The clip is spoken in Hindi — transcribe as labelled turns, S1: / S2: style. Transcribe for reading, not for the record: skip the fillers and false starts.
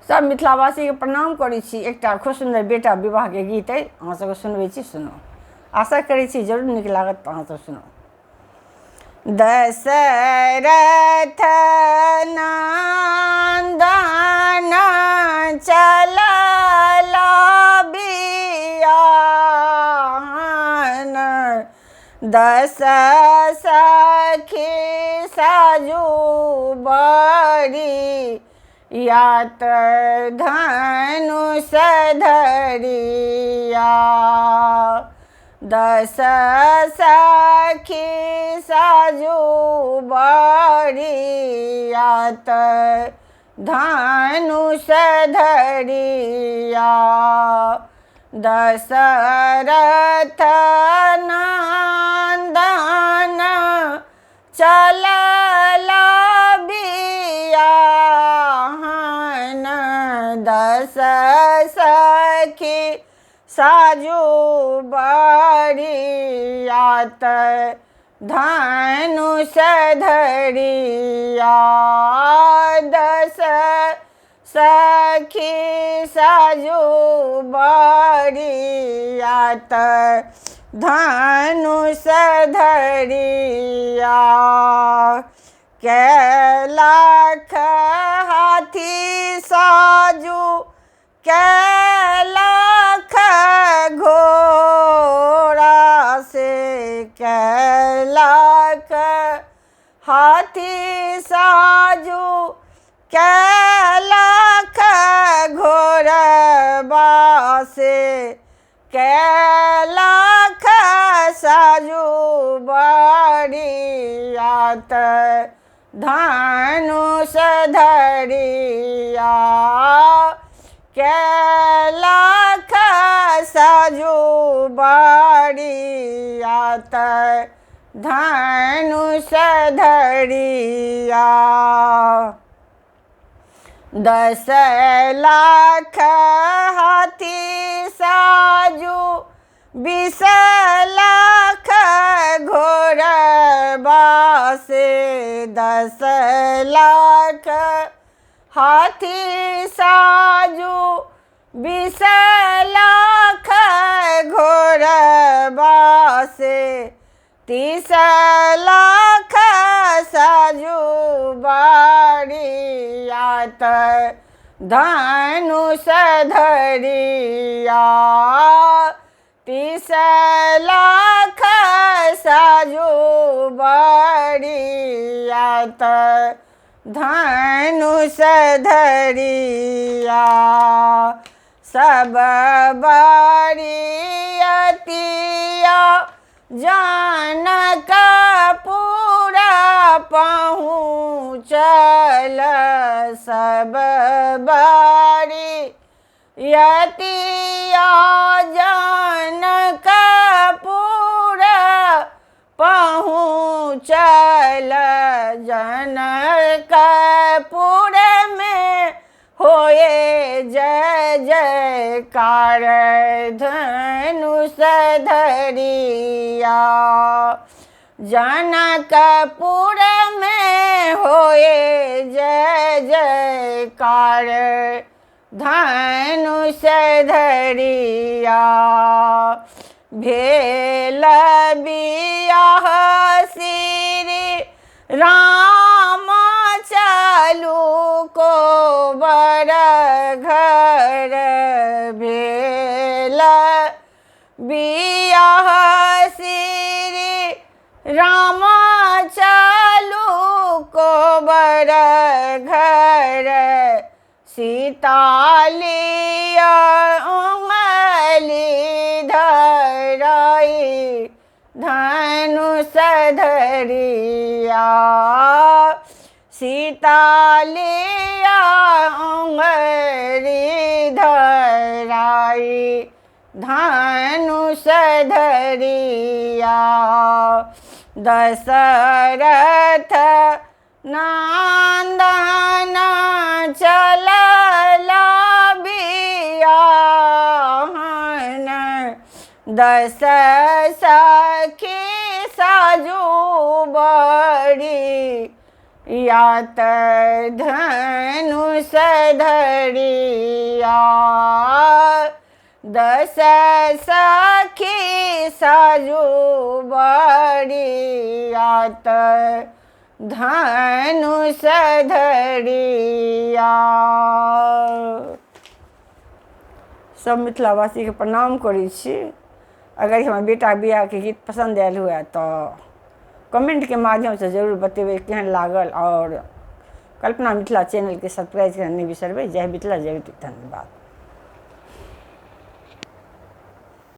S1: सब मिथिलावासी के प्रणाम करै छी। एकटा खूब सुंदर बेटा विवाह के गीत है, अहाँ सबके सुनबै छी, सुनो। आशा करै छी जरूर नीक लागत, अहाँ सब सुनो। दशरथ नंदन चलल बियाहन, दस सखी साजू बड़ी यात धनुष धरिया। दस सखी साजू बड़ी यात धनुष धरिया। दशरथ नंदन चलल बियाहन, दस सखी साजू बड़ी यात धनुष धरिया। दस सखी साजू बड़ी यात धनुष धरिया। कैलाख हाथी साजू कैलाख घोड़ा से, कैलाख हाथी साजू कैलाख घोड़बा से, कैलाख साजू बड़ी यात धनुष धरिया। कैलाख साजू बड़ी यात धनुष धरिया। 10 लाख हाथी साजू 20 लाख घोड़बा से, 10 लाख हाथी साजू 20 लाख घोड़बा से, 30 लाख साजू बड़ी यात धनुष धरिया। 30 लाख साजू बड़ी यात धनुष धरिया। सब बरियतिया जनकपुर पहुँचल, सब बरियतिया जनकपुर पहुँचल। जनकपुर में होए जय जयकार धनुष धरिया। जनकपुर में होए जय जयकार धनुष धरिया। भेल बियाह श्री राम चलू को बर घर, भेल बियाह श्री राम चलू को बर घर। सीता लिया उंगली धराई धनुष धरिया। सीता लिया उंगली धराई धनुष धरिया। दशरथ नंदन चलल बियाहन, 10 सखी साजू बड़ी यात धनुष धरिया 10 सखी साजू बड़ी यात धनुष धरिया। सब मिथिलावासी के प्रणाम करै छी। अगर हमार बेटा बियाह के गीत पसंद आयल हुए तो कमेंट के माध्यम से जरूर बतेबै केहन लागल, और कल्पना मिथिला चैनल के सब्सक्राइब करना नहीं बिसरबै। जय मिथिला, जय धन्यवाद।